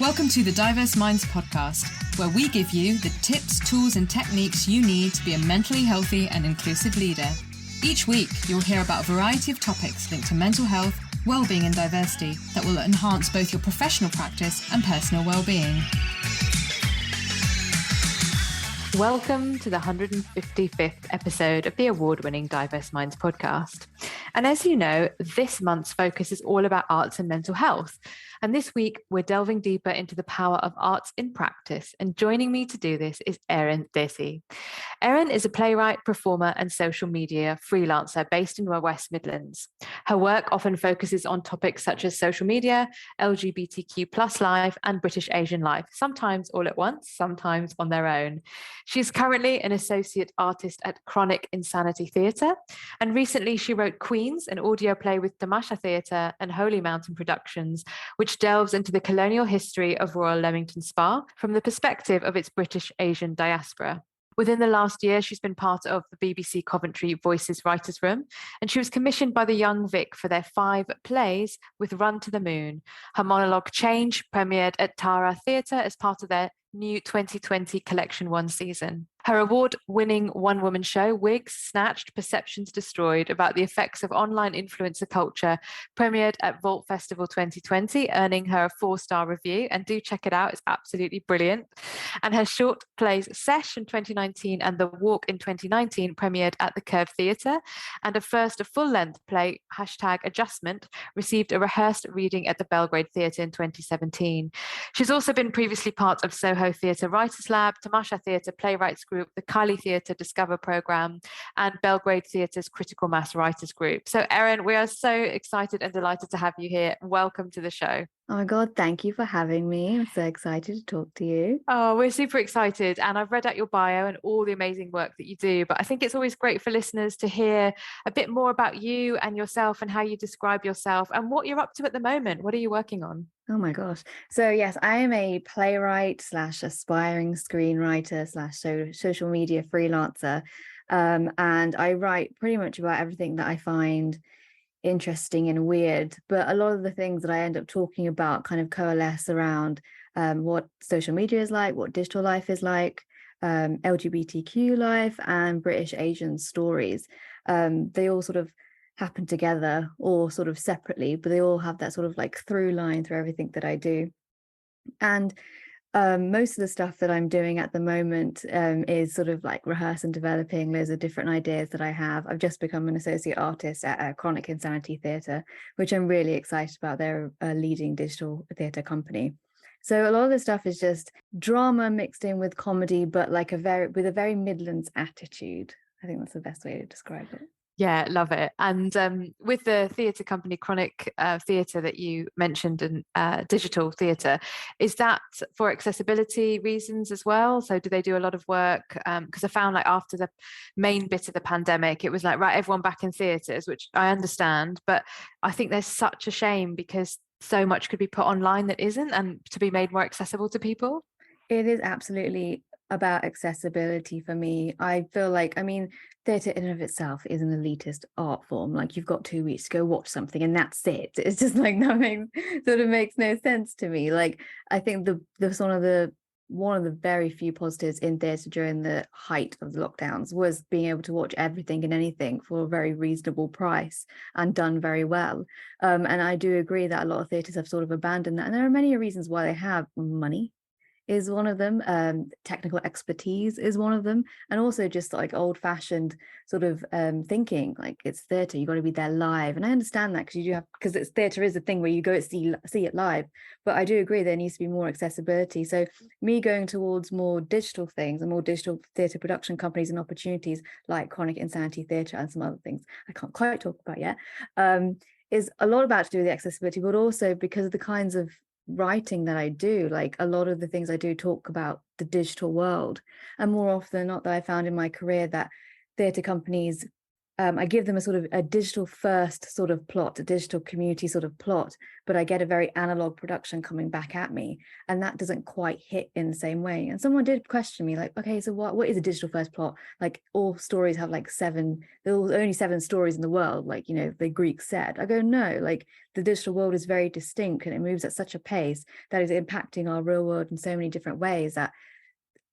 Welcome to the Diverse Minds podcast, where we give you the tips, tools and techniques you need to be a mentally healthy and inclusive leader. Each week, you'll hear about a variety of topics linked to mental health, well-being and diversity that will enhance both your professional practice and personal well-being. Welcome to the 155th episode of the award-winning Diverse Minds podcast. And as you know, this month's focus is all about arts and mental health. And this week, we're delving deeper into the power of arts in practice. And joining me to do this is Erinn Dhesi. Erinn is a playwright, performer, and social media freelancer based in the West Midlands. Her work often focuses on topics such as social media, LGBTQ+ life, and British Asian life, sometimes all at once, sometimes on their own. She's currently an associate artist at Chronic Insanity Theatre. And recently, she wrote ʻQueensʼ, an audio play with Tamasha Theatre and Holy Mountain Productions, which delves into the colonial history of Royal Leamington Spa from the perspective of its British Asian diaspora. Within the last year, she's been part of the BBC Coventry Voices Writersroom, and she was commissioned by the Young Vic for their 5 plays with ʻRun to the Moonʼ. Her monologue ʻChangeʼ premiered at Tara Theatre as part of their new 2020 Collection 1 season. Her award-winning one-woman show, Wigs Snatched, Perceptions Destroyed, about the effects of online influencer culture, premiered at Vault Festival 2020, earning her a 4-star review. And do check it out, it's absolutely brilliant. And her short plays Sesh in 2019 and The Walk in 2019 premiered at the Curve Theatre. And her first full-length play, #Adjustment, received a rehearsed reading at the Belgrade Theatre in 2017. She's also been previously part of Soho Theatre Writers Lab, Tamasha Theatre Playwrights Group, the Kylie Theatre Discover Programme, and Belgrade Theatre's Critical Mass Writers Group. So Erinn, we are so excited and delighted to have you here. Welcome to the show. Oh my God, thank you for having me. I'm so excited to talk to you. Oh, we're super excited. And I've read out your bio and all the amazing work that you do. But I think it's always great for listeners to hear a bit more about you and yourself and how you describe yourself and what you're up to at the moment. What are you working on? Oh my gosh. So yes, I am a playwright / aspiring screenwriter / social media freelancer. And I write pretty much about everything that I find interesting and weird, but a lot of the things that I end up talking about kind of coalesce around what social media is like, what digital life is like, LGBTQ life, and British Asian stories. They all sort of happen together or sort of separately, but they all have that sort of like through line through everything that I do. And most of the stuff that I'm doing at the moment is sort of like rehearse and developing loads of different ideas that I have. I've just become an associate artist at Chronic Insanity Theatre, which I'm really excited about. They're a leading digital theatre company. So a lot of the stuff is just drama mixed in with comedy, but like with a very Midlands attitude. I think that's the best way to describe it. Yeah, love it. And with the theatre company Chronic Theatre that you mentioned and digital theatre, is that for accessibility reasons as well? So do they do a lot of work? Because I found like after the main bit of the pandemic, it was like, right, everyone back in theatres, which I understand. But I think there's such a shame because so much could be put online that isn't, and to be made more accessible to people. It is absolutely about accessibility for me. I feel like, theatre in and of itself is an elitist art form. Like, you've got 2 weeks to go watch something and that's it. It's just like that makes no sense to me. Like, I think the one of the very few positives in theatre during the height of the lockdowns was being able to watch everything and anything for a very reasonable price and done very well. And I do agree that a lot of theatres have sort of abandoned that. And there are many reasons why they have. Money is one of them, technical expertise is one of them, and also just like old-fashioned sort of thinking, like it's theatre, you got to be there live. And I understand that because it's theatre is a thing where you go see it live, but I do agree there needs to be more accessibility. So me going towards more digital things and more digital theatre production companies and opportunities like Chronic Insanity Theatre and some other things I can't quite talk about yet, is a lot about to do with the accessibility, but also because of the kinds of writing that I do. Like, a lot of the things I do talk about the digital world, and more often than not that I found in my career that theatre companies I give them a sort of a digital first sort of plot, a digital community sort of plot, but I get a very analog production coming back at me, and that doesn't quite hit in the same way. And someone did question me, like, okay, so what is a digital first plot? Like, all stories have like there was only 7 stories in the world, like, you know, the Greeks said. I go, no, like, the digital world is very distinct, and it moves at such a pace that is impacting our real world in so many different ways that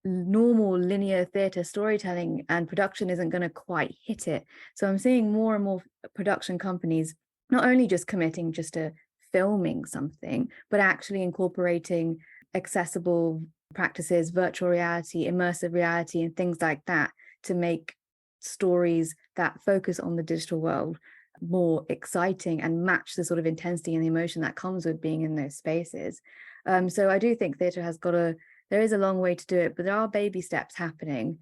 normal linear theatre storytelling and production isn't going to quite hit it. So I'm seeing more and more production companies not only just committing just to filming something, but actually incorporating accessible practices, virtual reality, immersive reality, and things like that to make stories that focus on the digital world more exciting and match the sort of intensity and the emotion that comes with being in those spaces. So I do think theatre has got there is a long way to do it, but there are baby steps happening,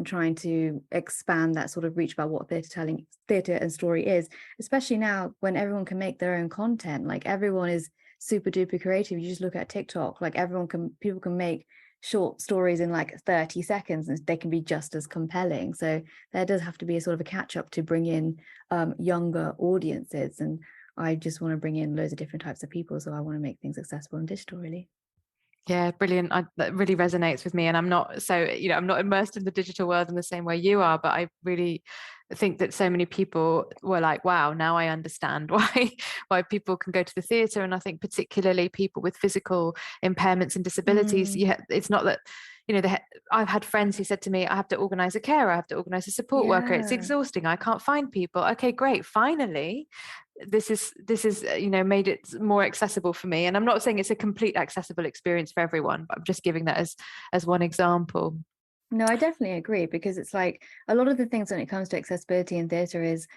trying to expand that sort of reach about what theatre and story is, especially now when everyone can make their own content. Like, everyone is super duper creative. You just look at TikTok, like, people can make short stories in like 30 seconds and they can be just as compelling. So there does have to be a sort of a catch up to bring in younger audiences. And I just want to bring in loads of different types of people. So I want to make things accessible and digital, really. Yeah, brilliant. That really resonates with me. And I'm not I'm not immersed in the digital world in the same way you are, but I really think that so many people were like, wow, now I understand why people can go to the theatre. And I think particularly people with physical impairments and disabilities, it's not that, I've had friends who said to me, I have to organize a carer, I have to organize a support worker. It's exhausting. I can't find people. Okay, great. Finally, this is made it more accessible for me. And I'm not saying it's a complete accessible experience for everyone, but I'm just giving that as one example. No, I definitely agree, because it's like a lot of the things when it comes to accessibility in theatre is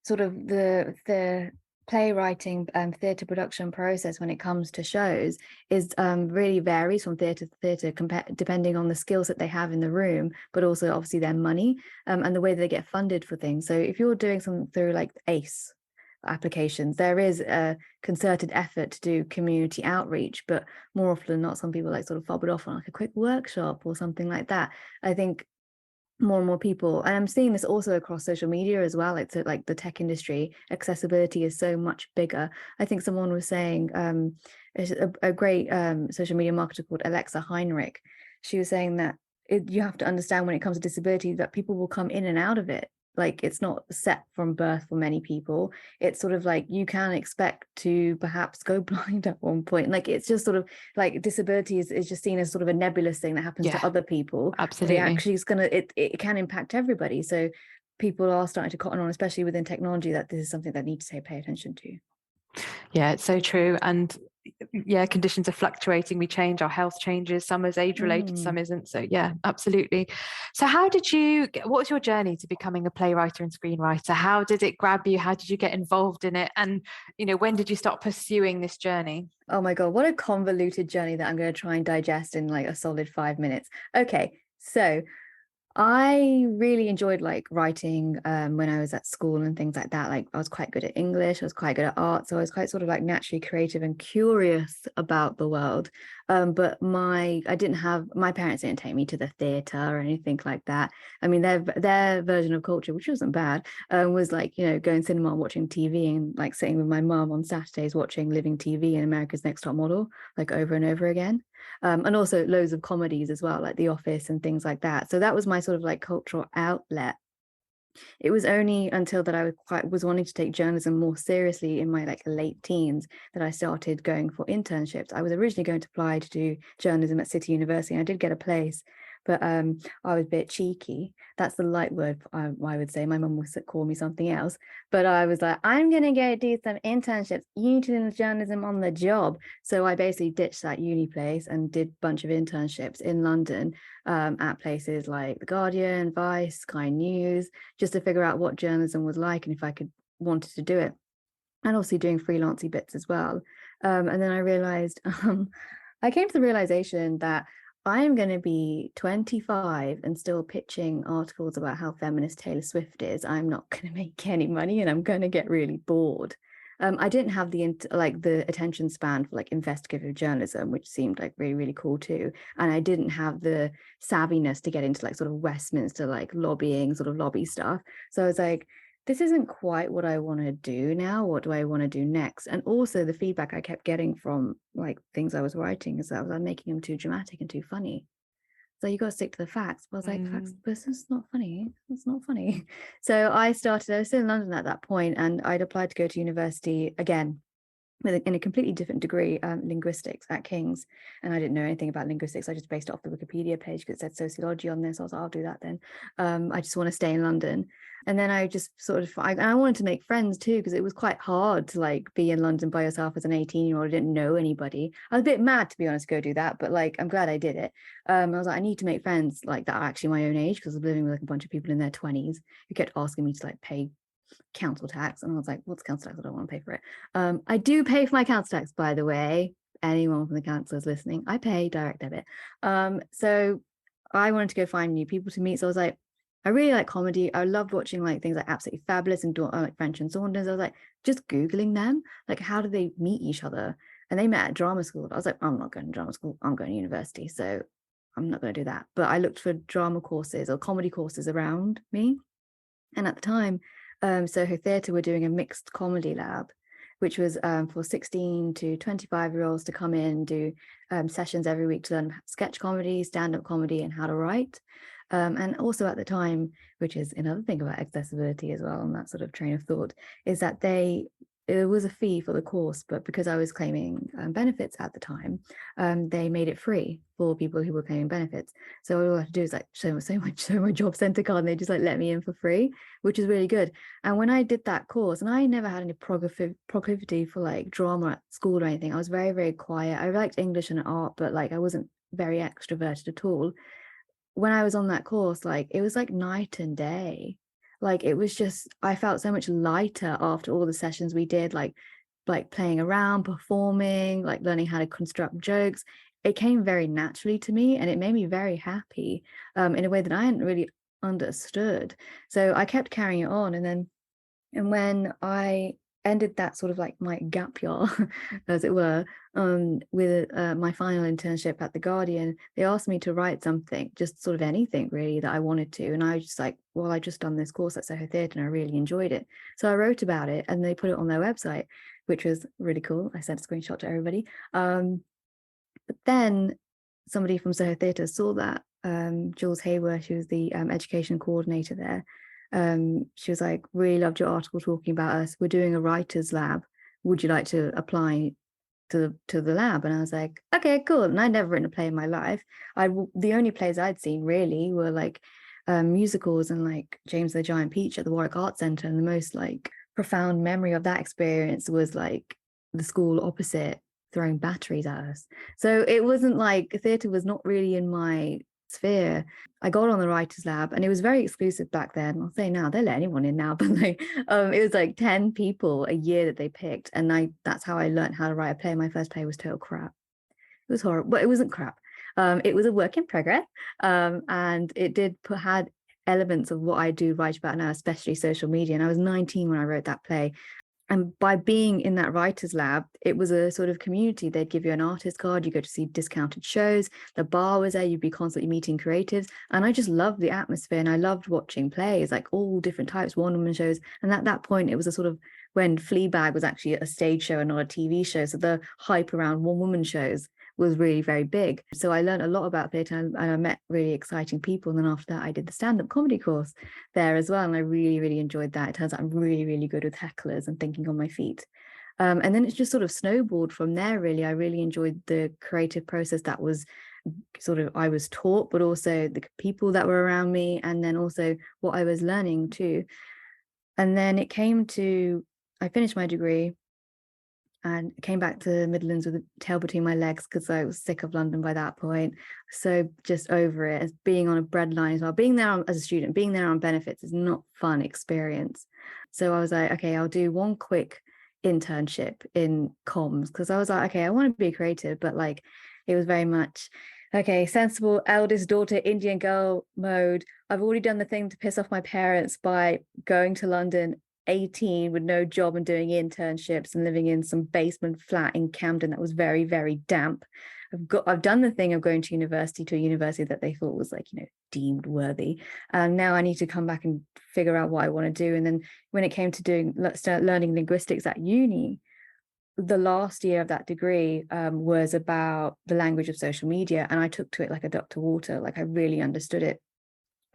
sort of the playwriting and theatre production process when it comes to shows is really varies from theatre to theatre, depending on the skills that they have in the room, but also obviously their money and the way that they get funded for things. So if you're doing something through like ACE applications, there is a concerted effort to do community outreach, but more often than not, some people like sort of fob it off on like a quick workshop or something like that. I think more and more people, and I'm seeing this also across social media as well, like, so like the tech industry, accessibility is so much bigger. I think someone was saying a great social media marketer called Alexa Heinrich, she was saying that you have to understand when it comes to disability that people will come in and out of it. Like, it's not set from birth for many people. It's sort of like you can expect to perhaps go blind at one point. Like, it's just sort of like disability is just seen as sort of a nebulous thing that happens to other people. Absolutely. But it actually is it can impact everybody. So people are starting to cotton on, especially within technology, that this is something that needs to pay attention to. Yeah, it's so true. And yeah, conditions are fluctuating. We change, our health changes. Some is age related, some isn't. So yeah, absolutely. So what was your journey to becoming a playwright and screenwriter? How did it grab you? How did you get involved in it? And, when did you start pursuing this journey? Oh my God, what a convoluted journey that I'm going to try and digest in like a solid 5 minutes. Okay, so I really enjoyed like writing when I was at school and things like that. Like, I was quite good at English, I was quite good at art, so I was quite sort of like naturally creative and curious about the world. But my parents didn't take me to the theatre or anything like that. I mean, their version of culture, which wasn't bad, was like, going cinema and watching TV and like sitting with my mum on Saturdays watching living TV and America's Next Top Model, like over and over again. And also loads of comedies as well, like The Office and things like that. So that was my sort of like cultural outlet. It was only until that I was wanting to take journalism more seriously in my like late teens that I started going for internships. I was originally going to apply to do journalism at City University, and I did get a place, but I was a bit cheeky. That's the light word I would say. My mum would call me something else, but I was like, I'm gonna go do some internships. You need to do journalism on the job. So I basically ditched that uni place and did a bunch of internships in London at places like The Guardian, Vice, Sky News, just to figure out what journalism was like and if I wanted to do it, and also doing freelancey bits as well. And then I realized, I came to the realization that I am going to be 25 and still pitching articles about how feminist Taylor Swift is. I'm not going to make any money and I'm going to get really bored. I didn't have the attention span for like investigative journalism, which seemed like really, really cool too. And I didn't have the savviness to get into like sort of Westminster, like lobbying, sort of lobby stuff. So I was like, this isn't quite what I want to do now. What do I want to do next? And also the feedback I kept getting from like things I was writing is that I was like, making them too dramatic and too funny. So you got to stick to the facts. But I was like, facts, this is not funny. It's not funny. So I was still in London at that point, and I'd applied to go to university again in a completely different degree, linguistics at King's. And I didn't know anything about linguistics. I just based it off the Wikipedia page because it said sociology on this. I was like, I'll do that then. I just want to stay in London. And then I just sort of, I wanted to make friends too, because it was quite hard to like be in London by yourself as an 18-year-old. I didn't know anybody. I was a bit mad, to be honest, to go do that, but like, I'm glad I did it. I was like, I need to make friends like that are actually my own age, because I was living with like a bunch of people in their 20s who kept asking me to like pay council tax, and I was like, what's council tax? I don't want to pay for it. I do pay for my council tax, by the way. Anyone from the council is listening, I pay direct debit. So I wanted to go find new people to meet. So I was like, I really like comedy. I loved watching like things like Absolutely Fabulous and like French and Saunders. I was like, just Googling them, like, how do they meet each other? And they met at drama school. I was like, I'm not going to drama school, I'm going to university, so I'm not going to do that. But I looked for drama courses or comedy courses around me. And at the time, Soho Theatre were doing a mixed comedy lab, which was for 16 to 25-year-olds to come in and do sessions every week to learn sketch comedy, stand-up comedy, and how to write. And also at the time, which is another thing about accessibility as well, and that sort of train of thought, is that it was a fee for the course, but because I was claiming benefits at the time, they made it free for people who were claiming benefits. So all I had to do is like show my job centre card, and they just like let me in for free, which is really good. And when I did that course, and I never had any proclivity for like drama at school or anything, I was very, very quiet. I liked English and art, but like I wasn't very extroverted at all. When I was on that course, like it was like night and day. Like it was just, I felt so much lighter after all the sessions we did, like playing around, performing, like learning how to construct jokes. It came very naturally to me, and it made me very happy in a way that I hadn't really understood. So I kept carrying it on. And when I ended that sort of like my gap year, as it were, with my final internship at The Guardian, they asked me to write something, just sort of anything really that I wanted to. And I was just like, well, I just done this course at Soho Theatre and I really enjoyed it. So I wrote about it, and they put it on their website, which was really cool. I sent a screenshot to everybody. But then somebody from Soho Theatre saw that, Jules Hayward, she was the education coordinator there. She was like, really loved your article talking about us. We're doing a writer's lab. Would you like to apply to the lab? And I was like, okay, cool. And I'd never written a play in my life. The only plays I'd seen really were like musicals and like James the Giant Peach at the Warwick Arts Centre. And the most like profound memory of that experience was like the school opposite throwing batteries at us. So it wasn't like theatre was not really in my sphere. I got on the writers lab, and it was very exclusive back then. I'll say now they let anyone in now, but like it was like 10 people a year that they picked, and that's how I learned how to write a play. My first play was total crap. It was horrible, but it wasn't crap. It was a work in progress, and it had elements of what I do write about now, especially social media. And I was 19 when I wrote that play. And by being in that writer's lab, it was a sort of community. They'd give you an artist card, you go to see discounted shows, the bar was there, you'd be constantly meeting creatives. And I just loved the atmosphere, and I loved watching plays, like all different types, one-woman shows. And at that point, it was a sort of when Fleabag was actually a stage show and not a TV show. So the hype around one-woman shows was really very big. So I learned a lot about theatre, and I met really exciting people. And then after that, I did the stand-up comedy course there as well. And I really, really enjoyed that. It turns out I'm really, really good with hecklers and thinking on my feet. And then it's just sort of snowballed from there, really. I really enjoyed the creative process that was sort of I was taught, but also the people that were around me, and then also what I was learning too. And then it came to, I finished my degree and came back to the Midlands with a tail between my legs because I was sick of London by that point. So just over it, as being on a breadline as well. Being there as a student, being there on benefits is not fun experience. So I was like, okay, I'll do one quick internship in comms, because I was like, okay, I want to be creative, but like it was very much, okay, sensible eldest daughter, Indian girl mode. I've already done the thing to piss off my parents by going to London 18 with no job and doing internships and living in some basement flat in Camden that was very, very damp. I've done the thing of going to a university that they thought was like, deemed worthy. And now I need to come back and figure out what I want to do. And then when it came to learning linguistics at uni, the last year of that degree was about the language of social media. And I took to it like a duck to water, like I really understood it.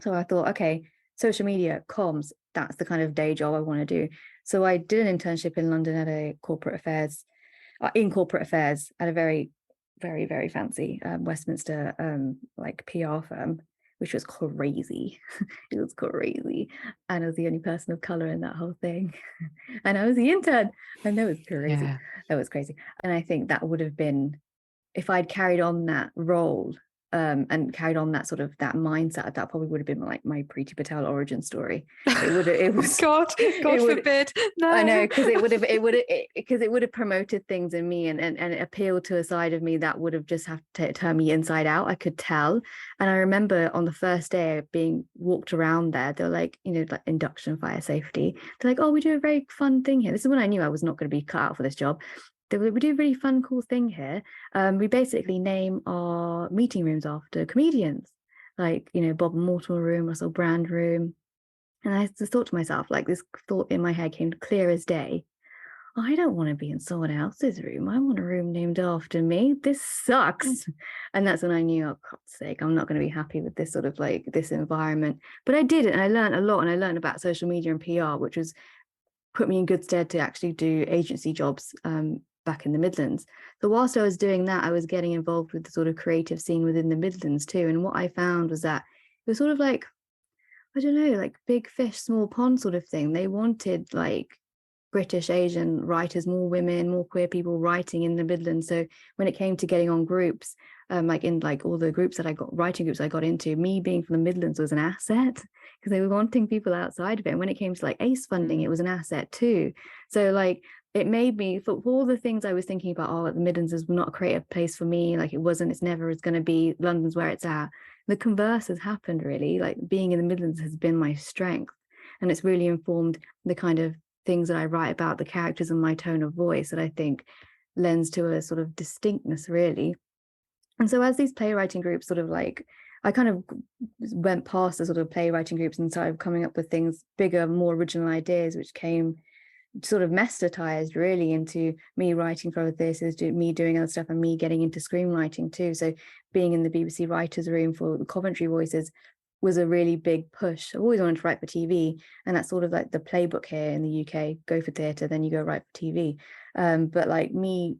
So I thought, okay, social media, comms, that's the kind of day job I want to do. So I did an internship in London at a corporate affairs at a very, very, very fancy Westminster like PR firm, which was crazy. It was crazy. And I was the only person of color in that whole thing. And I was the intern. And that was crazy. Yeah. That was crazy. And I think that would have been, if I'd carried on that role and carried on that sort of that mindset, that probably would have been like my Priti Patel origin story. It was God forbid. No. I know, because it would have promoted things in me and appealed to a side of me that would have just have to turn me inside out. I could tell. And I remember on the first day of being walked around there, they're like, like induction fire safety. They're like, oh, we do a very fun thing here. This is when I knew I was not going to be cut out for this job. We do a really fun, cool thing here. We basically name our meeting rooms after comedians, like, Bob Mortimer room, Russell Brand room. And I just thought to myself, like this thought in my head came clear as day. I don't want to be in someone else's room. I want a room named after me. This sucks. And that's when I knew, oh, God's sake, I'm not going to be happy with this sort of like this environment. But I did it, and I learned a lot, and I learned about social media and PR, which was put me in good stead to actually do agency jobs back in the Midlands. So whilst I was doing that, I was getting involved with the sort of creative scene within the Midlands too. And what I found was that it was sort of like, I don't know, like big fish, small pond sort of thing. They wanted like British, Asian writers, more women, more queer people writing in the Midlands. So when it came to getting on groups, like in like all the groups that I got, writing groups I got into, me being from the Midlands was an asset because they were wanting people outside of it. And when it came to like ACE funding, it was an asset too. So like it made me, for all the things I was thinking about, oh, the Midlands is not a creative place for me, like it wasn't, it's never is going to be, London's where it's at. The converse has happened really, like being in the Midlands has been my strength. And it's really informed the kind of things that I write about, the characters and my tone of voice that I think lends to a sort of distinctness really. And so as these playwriting groups sort of like, I kind of went past the sort of playwriting groups and started coming up with things bigger, more original ideas, which came sort of mestatized really into me writing for other theatres, me doing other stuff, and me getting into screenwriting too. So being in the BBC Writersoom for the Coventry Voices was a really big push. I've always wanted to write for TV, and that's sort of like the playbook here in the UK: go for theatre, then you go write for TV. But like me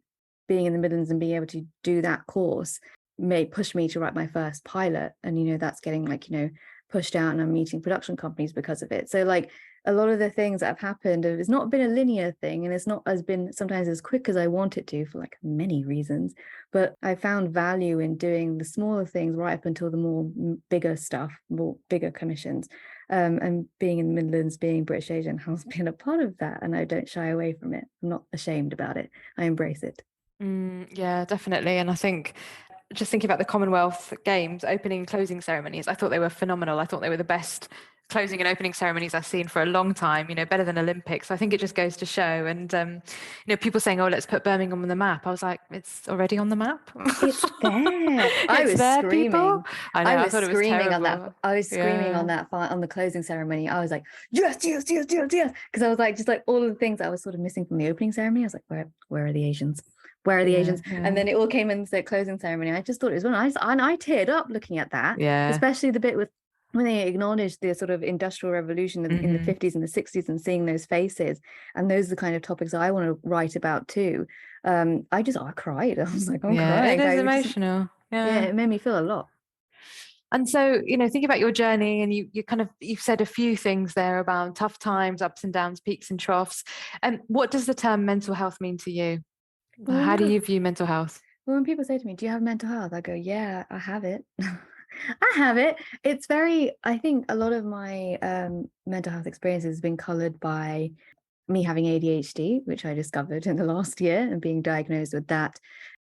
being in the Midlands and being able to do that course may push me to write my first pilot, and that's getting like pushed out, and I'm meeting production companies because of it. So like a lot of the things that have happened, it's not been a linear thing, and it's not as been sometimes as quick as I want it to for like many reasons, but I found value in doing the smaller things right up until the more bigger stuff, more bigger commissions, and being in the Midlands, being British Asian has been a part of that, and I don't shy away from it. I'm not ashamed about it. I embrace it. Yeah, definitely. And I think just thinking about the Commonwealth Games opening and closing ceremonies, I thought they were phenomenal. I thought they were the best closing and opening ceremonies I've seen for a long time, better than Olympics. I think it just goes to show. And, people saying, oh, let's put Birmingham on the map. I was like, it's already on the map. It's there. I was screaming. People. I know, I thought it was terrible. On that. I was screaming on that on the closing ceremony. I was like, yes. Because I was like, just like all of the things I was sort of missing from the opening ceremony. I was like, where are the Asians? Where are the Asians? Yeah. And then it all came into the closing ceremony. I just thought it was nice. And I teared up looking at that. Yeah. Especially the bit with when they acknowledged the sort of industrial revolution in the 50s and the 60s and seeing those faces. And those are the kind of topics I want to write about too. I cried. I was like, I'm crying. It is emotional. Yeah, it made me feel a lot. And so, think about your journey, and you've said a few things there about tough times, ups and downs, peaks and troughs. And what does the term mental health mean to you? Well, how do you view mental health? Well, when people say to me, do you have mental health? I go, yeah, I have it. I have it. It's I think a lot of my mental health experiences has been colored by me having ADHD, which I discovered in the last year and being diagnosed with that.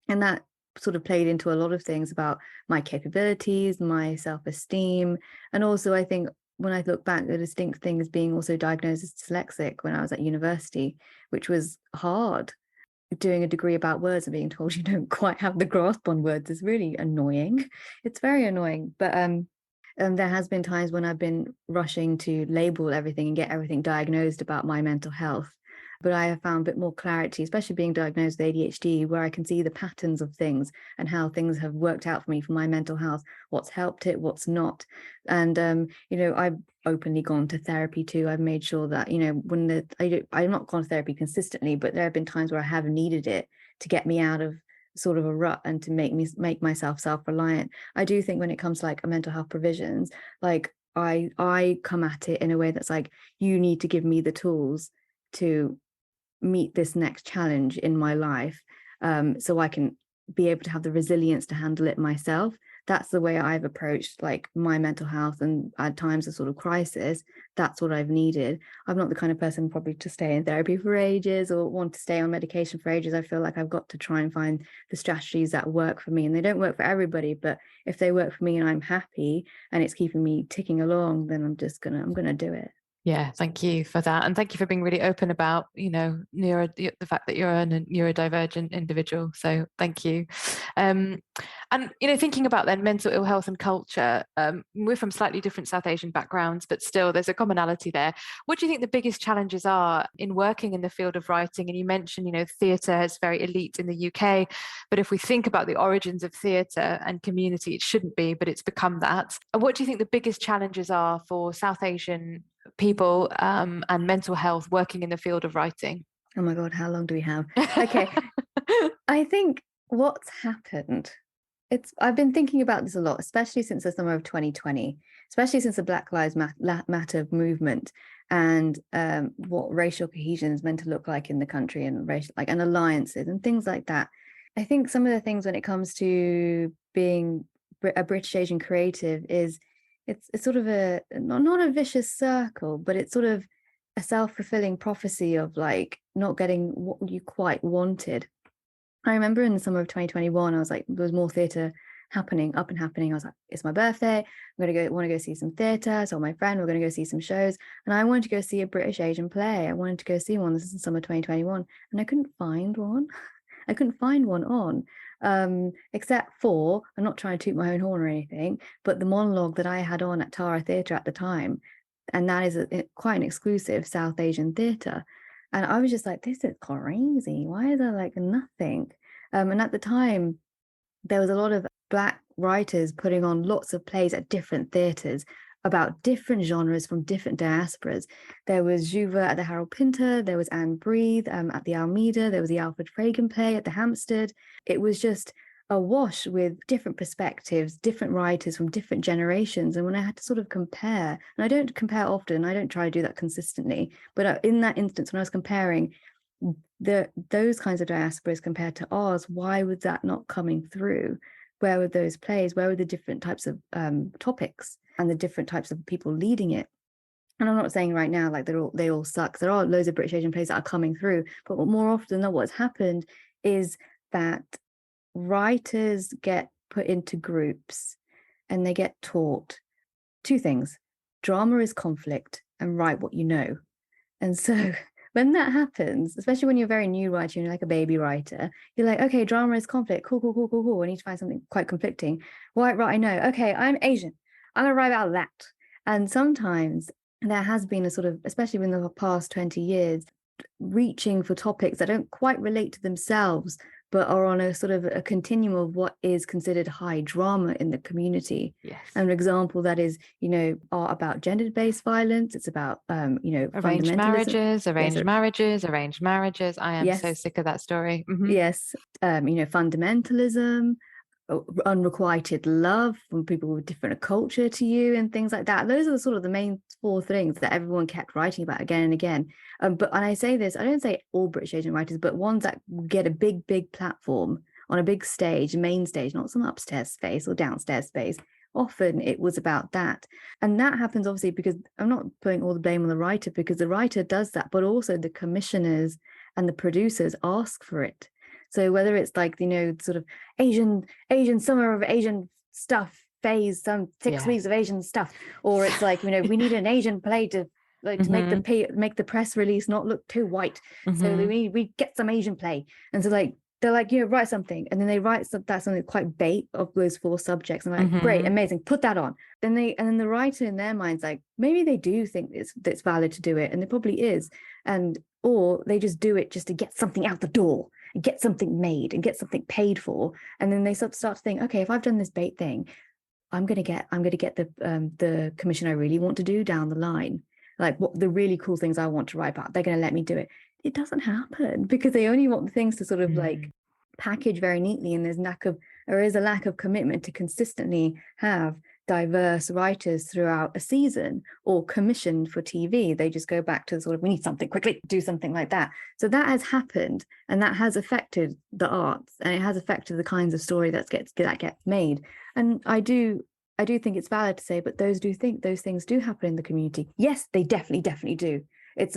And that sort of played into a lot of things about my capabilities, my self-esteem. And also I think when I look back, the distinct thing is being also diagnosed as dyslexic when I was at university, which was hard. Doing a degree about words and being told you don't quite have the grasp on words is really annoying. It's very annoying. But there has been times when I've been rushing to label everything and get everything diagnosed about my mental health. But I have found a bit more clarity, especially being diagnosed with ADHD, where I can see the patterns of things and how things have worked out for me for my mental health, what's helped it, what's not. And, I've openly gone to therapy too. I've made sure that, I'm not gone to therapy consistently, but there have been times where I have needed it to get me out of sort of a rut and to make myself self-reliant. I do think when it comes to like mental health provisions, like I come at it in a way that's like, you need to give me the tools to meet this next challenge in my life, so I can be able to have the resilience to handle it myself. That's the way I've approached like my mental health, and at times a sort of crisis, that's what I've needed. I'm not the kind of person probably to stay in therapy for ages or want to stay on medication for ages. I feel like I've got to try and find the strategies that work for me, and they don't work for everybody, but if they work for me and I'm happy and it's keeping me ticking along, then I'm gonna do it. Yeah, thank you for that. And thank you for being really open about, the fact that you're a neurodivergent individual. So thank you. And, thinking about then mental ill health and culture, we're from slightly different South Asian backgrounds, but still there's a commonality there. What do you think the biggest challenges are in working in the field of writing? And you mentioned, theatre is very elite in the UK, but if we think about the origins of theatre and community, it shouldn't be, but it's become that. And what do you think the biggest challenges are for South Asian people and mental health working in the field of writing? Oh my God, how long do we have? Okay. I think what's happened, I've been thinking about this a lot, especially since the summer of 2020, especially since the Black Lives Matter movement, and what racial cohesion is meant to look like in the country, and and alliances and things like that. I think some of the things when it comes to being a British Asian creative is it's sort of not a vicious circle, but it's sort of a self-fulfilling prophecy of like not getting what you quite wanted. I remember in the summer of 2021, I was like, there was more theatre happening. I was like, it's my birthday, want to go see some theatre. So my friend, we're going to go see some shows. And I wanted to go see a British Asian play. I wanted to go see one. This is summer 2021. And I couldn't find one. I couldn't find one on, except for, I'm not trying to toot my own horn or anything, but the monologue that I had on at Tara Theatre at the time, and that is quite an exclusive South Asian theatre. And I was just like, this is crazy. Why is there like nothing? And at the time, there was a lot of Black writers putting on lots of plays at different theatres about different genres from different diasporas. There was Juva at the Harold Pinter, there was Anne Breathe at the Almeida, there was the Alfred Fragan play at the Hampstead. It was just awash with different perspectives, different writers from different generations. And when I had to sort of compare, and I don't compare often, I don't try to do that consistently, but in that instance, when I was comparing those kinds of diasporas compared to ours, why was that not coming through? Where were those plays? Where were the different types of topics and the different types of people leading it? And I'm not saying right now like they all suck. There are loads of British Asian plays that are coming through, but more often than what's happened is that writers get put into groups and they get taught two things: drama is conflict and write what you know. And so when that happens, especially when you're a very new writer, you're like a baby writer, you're like, okay, drama is conflict, cool. I need to find something quite conflicting. Right, I know. Okay, I'm Asian. I'm gonna write about that. And sometimes there has been a sort of, especially in the past 20 years, reaching for topics that don't quite relate to themselves, but are on a sort of a continuum of what is considered high drama in the community. Yes. An example that is, are about gender-based violence. It's about, arranged marriages. I am so sick of that story. Mm-hmm. Yes. Fundamentalism, unrequited love from people with different culture to you and things like that. Those are sort of the main four things that everyone kept writing about again and again. But I say this, I don't say all British Asian writers, but ones that get a big platform on a big stage, main stage, not some upstairs space or downstairs space. Often it was about that. And that happens obviously because I'm not putting all the blame on the writer, because the writer does that, but also the commissioners and the producers ask for it. So whether it's like, sort of Asian summer of Asian stuff phase, some 6 weeks of Asian stuff, or it's like, we need an Asian play to make the press release not look too white. So we get some Asian play, and so like they're like, write something, and then they write something quite bait of those 4 subjects, and I'm like, great, amazing, put that on. And then the writer in their mind's like, maybe they do think it's valid to do it, and it probably is, or they just do it just to get something out the door and get something made and get something paid for, and then they start to think, okay, if I've done this bait thing, I'm gonna get the commission I really want to do down the line, like what the really cool things I want to write about, they're gonna let me do it. It doesn't happen, because they only want the things to sort of like package very neatly, and there is a lack of commitment to consistently have diverse writers throughout a season or commissioned for TV. They just go back to sort of, we need something quickly, do something like that. So that has happened, and that has affected the arts, and it has affected the kinds of story that gets made. And I do think it's valid to say, but those things do happen in the community. Yes, they definitely do.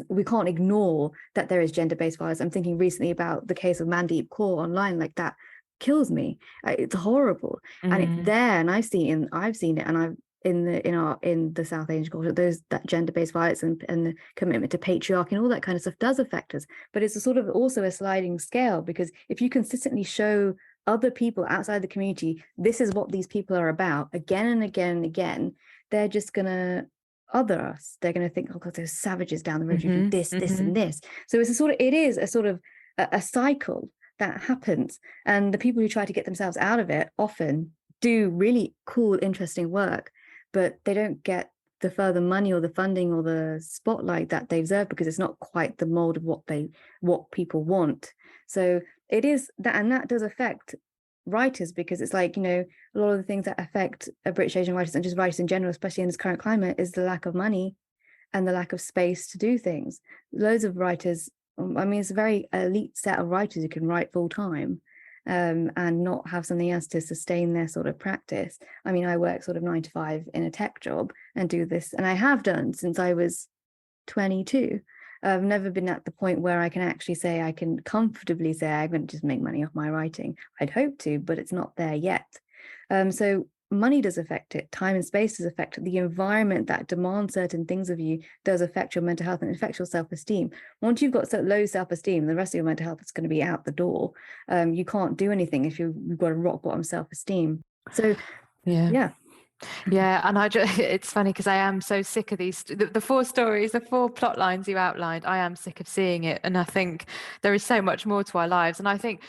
We can't ignore that there is gender-based violence. I'm thinking recently about the case of Mandeep Kaur online, like that kills me. It's horrible, and it's there, and I've seen it, and I've in the South Asian culture, that gender-based violence and the commitment to patriarchy and all that kind of stuff does affect us. But it's a sort of also a sliding scale, because if you consistently show other people outside the community, this is what these people are about, again and again and again, they're just gonna other us. They're gonna think, oh God, there's savages down the road who do this, this, and this. So it is a sort of a cycle that happens, and the people who try to get themselves out of it often do really cool, interesting work, but they don't get the further money or the funding or the spotlight that they deserve, because it's not quite the mold of what people want. So it is that, and that does affect writers, because it's like, a lot of the things that affect British Asian writers and just writers in general, especially in this current climate, is the lack of money and the lack of space to do things. Loads of writers, it's a very elite set of writers who can write full time, and not have something else to sustain their sort of practice. I work sort of 9 to 5 in a tech job and do this, and I have done since I was 22. I've never been at the point where I can comfortably say I'm going to just make money off my writing. I'd hope to, but it's not there yet. So money does affect it. Time and space does affect it. The environment that demands certain things of you does affect your mental health, and it affects your self-esteem. Once you've got so low self-esteem, the rest of your mental health is going to be out the door. You can't do anything if you've got a rock bottom self-esteem. So yeah. Yeah, and it's funny because I am so sick of the 4 stories, the 4 plot lines you outlined. I am sick of seeing it, and I think there is so much more to our lives. And I think,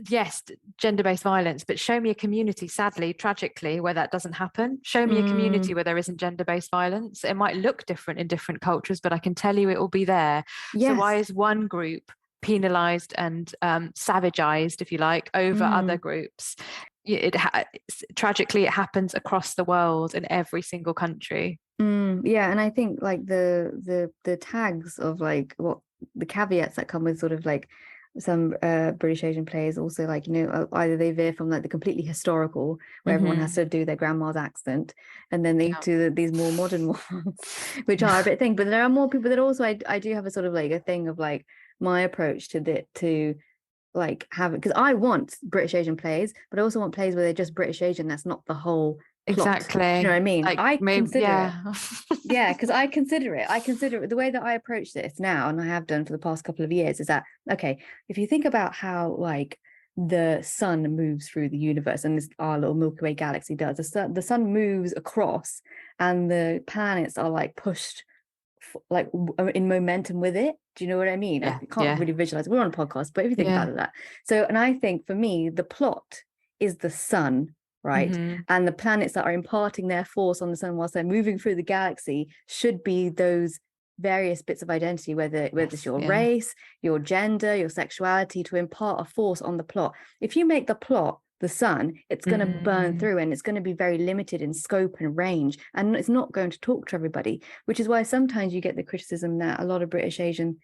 yes, gender-based violence, but show me a community, sadly, tragically, where that doesn't happen. Show me a community where there isn't gender-based violence. It might look different in different cultures, but I can tell you it will be there. Yes. So why is one group penalized and savagized, if you like, over other groups? Tragically, it happens across the world in every single country. Yeah, and I think like the tags of like what the caveats that come with sort of like some British Asian plays also, like, either they veer from like the completely historical where everyone has to do their grandma's accent, and then they do these more modern ones which are a bit thing. But there are more people that also I do have a sort of like a thing of like my approach to like have it, because I want British Asian plays, but I also want plays where they're just British Asian. That's not the whole plot. Exactly. You know what I mean? Like, I consider it. Yeah, because I consider it the way that I approach this now, and I have done for the past couple of years, is that, okay, if you think about how like the sun moves through the universe, and this our little Milky Way galaxy does, the sun moves across, and the planets are like pushed like in momentum with it. Do you know what I mean? I can't really visualize. We're on a podcast, but if you think about that. So, and I think for me, the plot is the sun, right? And the planets that are imparting their force on the sun whilst they're moving through the galaxy should be those various bits of identity, whether it's your race, your gender, your sexuality, to impart a force on the plot. If you make the plot the sun, it's going to burn through, and it's going to be very limited in scope and range, and it's not going to talk to everybody, which is why sometimes you get the criticism that a lot of British Asian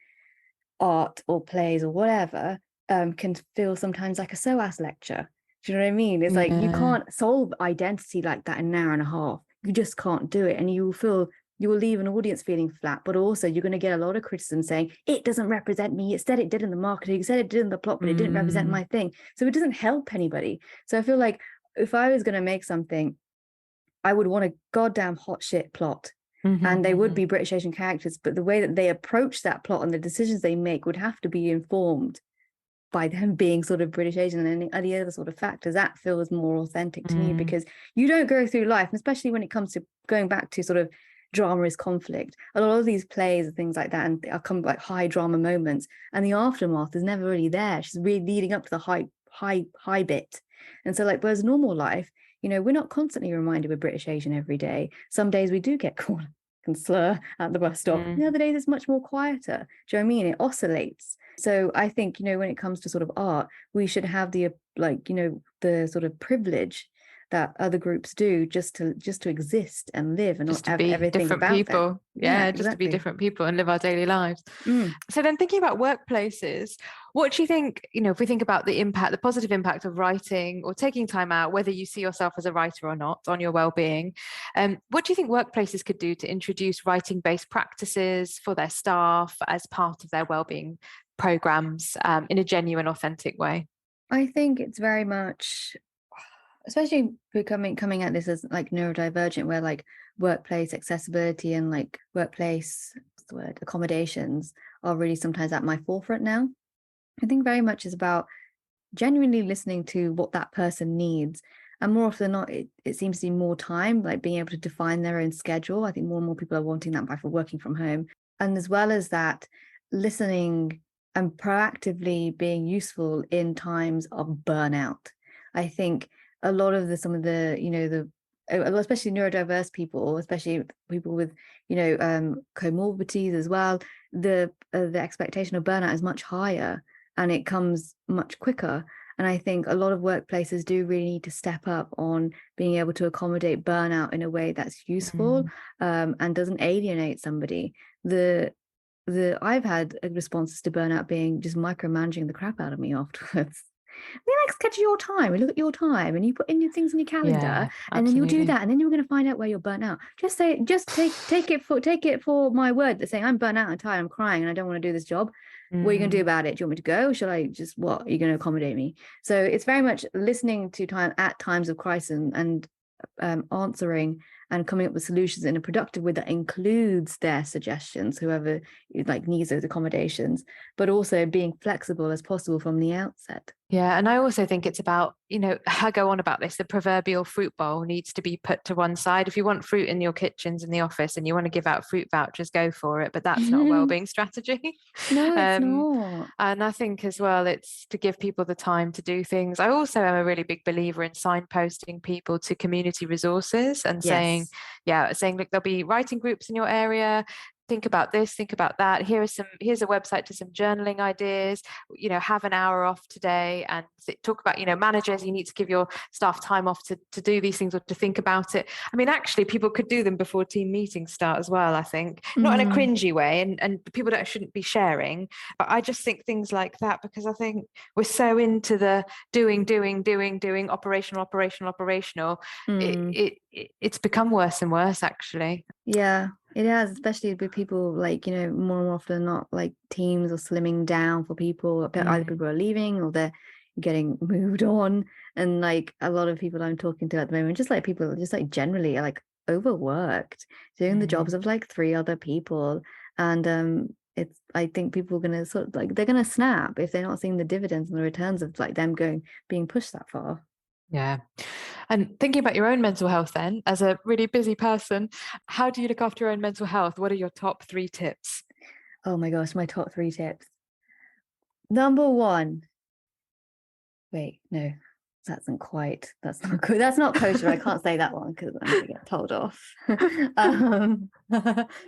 art or plays or whatever can feel sometimes like a SOAS lecture. Do you know what I mean? It's like you can't solve identity like that in an hour and a half. You just can't do it, and you will leave an audience feeling flat, but also you're going to get a lot of criticism saying it doesn't represent me. It said it did in the marketing, it said it did in the plot, but it didn't represent my thing. So it doesn't help anybody. So I feel like if I was going to make something, I would want a goddamn hot shit plot. And they would be British Asian characters, but the way that they approach that plot and the decisions they make would have to be informed by them being sort of British Asian and any other sort of factors. That feels more authentic to me, because you don't go through life, and especially when it comes to going back to sort of drama is conflict. A lot of these plays and things like that, and they come like high drama moments, and the aftermath is never really there. She's really leading up to the high bit. And so like, whereas normal life, we're not constantly reminded we're British Asian every day. Some days we do get called and slur at the bus stop. The other days it's much more quieter. Do you know what I mean? It oscillates. So I think, when it comes to sort of art, we should have the the sort of privilege that other groups do just to exist and live, and just not to be everything different about people. them. Yeah, just exactly. to be different people and live our daily lives. So then, thinking about workplaces, what do you think, if we think about the positive impact of writing or taking time out, whether you see yourself as a writer or not, on your well-being, what do you think workplaces could do to introduce writing-based practices for their staff as part of their well-being programs, in a genuine, authentic way? I think it's very much, especially coming at this as like neurodivergent, where like workplace accessibility and like workplace, what's the word, accommodations are really sometimes at my forefront now. I think very much is about genuinely listening to what that person needs. And more often than not, it seems to be more time, like being able to define their own schedule. I think more and more people are wanting that by working from home. And as well as that, listening and proactively being useful in times of burnout. I think a lot of especially neurodiverse people, especially people with comorbidities as well, the expectation of burnout is much higher, and it comes much quicker. And I think a lot of workplaces do really need to step up on being able to accommodate burnout in a way that's useful, and doesn't alienate somebody. I've had responses to burnout being just micromanaging the crap out of me afterwards. We like schedule your time. We look at your time, and you put in your things in your calendar, and then you'll do that, and then you're going to find out where you're burnt out. Just take it for my word that saying I'm burnt out, I'm tired, I'm crying, and I don't want to do this job. What are you going to do about it? Do you want me to go? Or shall I just, what are you going to accommodate me? So it's very much listening to time at times of crisis, and answering and coming up with solutions in a productive way that includes their suggestions, whoever like needs those accommodations, but also being flexible as possible from the outset. Yeah, and I also think it's about, I go on about this, the proverbial fruit bowl needs to be put to one side. If you want fruit in your kitchens in the office and you want to give out fruit vouchers, go for it. But that's not a wellbeing strategy. No, it's not. And I think as well, it's to give people the time to do things. I also am a really big believer in signposting people to community resources and saying, look, there'll be writing groups in your area. Think about this, think about that. Here's a website to some journaling ideas, have an hour off today, and talk about, managers, you need to give your staff time off to do these things or to think about it. I mean, actually, people could do them before team meetings start as well, I think. Not in a cringy way, and people shouldn't be sharing, but I just think things like that, because I think we're so into the doing, operational. It's become worse and worse, actually. Yeah. It has, especially with people like, more often than not, like teams are slimming down for people. Either people are leaving or they're getting moved on. And like a lot of people I'm talking to at the moment, just like people just like generally are like overworked, doing the jobs of like 3 other people. And I think people are going to sort of like, they're going to snap if they're not seeing the dividends and the returns of like them being pushed that far. Yeah. And thinking about your own mental health then, as a really busy person, how do you look after your own mental health? What are your top 3 tips? Oh my gosh, my top 3 tips. Number 1. Wait, no, that's not good. That's not kosher. I can't say that one because I'm going to get told off.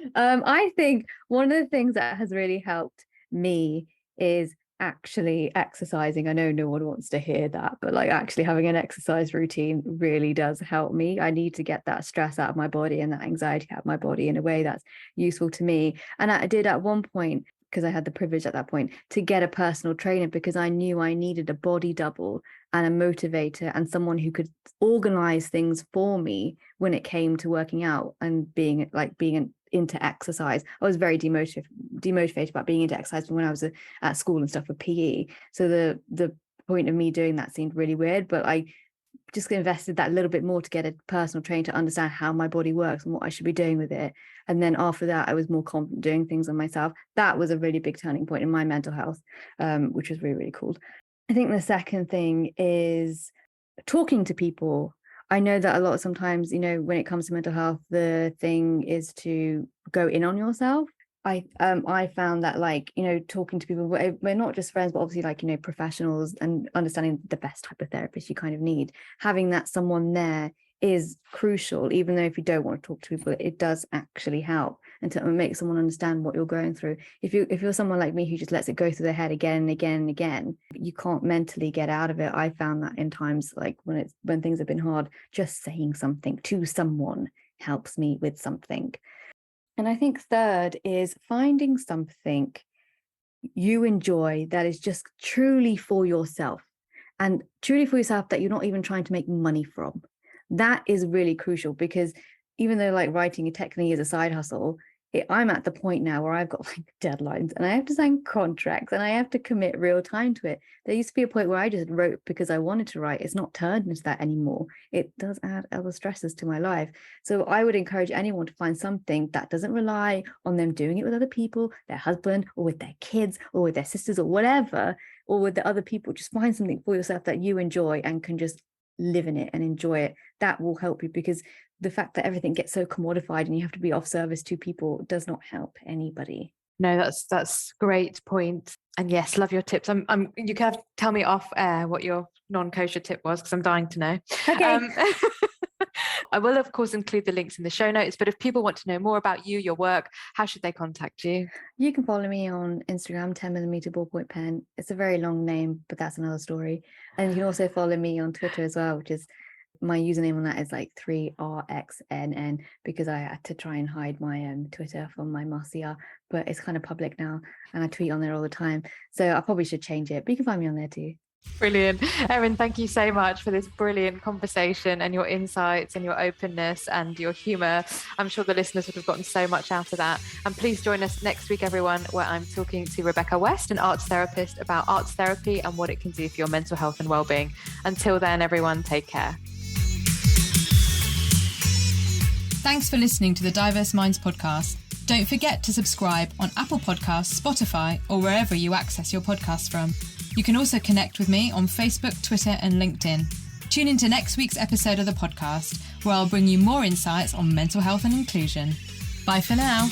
I think one of the things that has really helped me is actually exercising. I know no one wants to hear that, but like actually having an exercise routine really does help me. I need to get that stress out of my body and that anxiety out of my body in a way that's useful to me. And I did at one point, because I had the privilege at that point to get a personal trainer, because I knew I needed a body double and a motivator and someone who could organize things for me when it came to working out and being into exercise. I was very demotivated about being into exercise when I was at school and stuff with PE. So the point of me doing that seemed really weird, but I just invested that little bit more to get a personal trainer to understand how my body works and what I should be doing with it. And then after that, I was more confident doing things on myself. That was a really big turning point in my mental health, which was really, really cool. I think the second thing is talking to people. I know that a lot of sometimes, when it comes to mental health, the thing is to go in on yourself. I found that talking to people, we're not just friends, but obviously professionals, and understanding the best type of therapist you kind of need. Having that someone there is crucial, even though if you don't want to talk to people, it does actually help and to make someone understand what you're going through. If you're someone like me who just lets it go through their head again and again and again, you can't mentally get out of it. I found that in times like when things have been hard, just saying something to someone helps me with something. And I think third is finding something you enjoy that is just truly for yourself, and truly for yourself that you're not even trying to make money from. That is really crucial, because even though writing technically is a side hustle, I'm at the point now where I've got deadlines and I have to sign contracts and I have to commit real time to it. There used to be a point where I just wrote because I wanted to write. It's not turned into that anymore. It does add other stresses to my life. So I would encourage anyone to find something that doesn't rely on them doing it with other people, their husband or with their kids or with their sisters or whatever, or with the other people. Just find something for yourself that you enjoy and can just live in it and enjoy it. That will help you, because the fact that everything gets so commodified and you have to be of service to people does not help anybody. No, that's great point. And yes, love your tips. You can have to tell me off air what your non-kosher tip was, because I'm dying to know. Okay. I will, of course, include the links in the show notes, but if people want to know more about you, your work, how should they contact you? You can follow me on Instagram, 10mm ballpoint pen. It's a very long name, but that's another story. And you can also follow me on Twitter as well, which is, my username on that is 3RXNN, because I had to try and hide my Twitter from my Marcia, but it's kind of public now and I tweet on there all the time. So I probably should change it, but you can find me on there too. Brilliant. Erinn, thank you so much for this brilliant conversation and your insights and your openness and your humour. I'm sure the listeners would have gotten so much out of that. And please join us next week, everyone, where I'm talking to Rebecca West, an arts therapist, about arts therapy and what it can do for your mental health and well-being. Until then, everyone, take care. Thanks for listening to the Diverse Minds podcast. Don't forget to subscribe on Apple Podcasts, Spotify, or wherever you access your podcasts from. You can also connect with me on Facebook, Twitter, and LinkedIn. Tune into next week's episode of the podcast, where I'll bring you more insights on mental health and inclusion. Bye for now.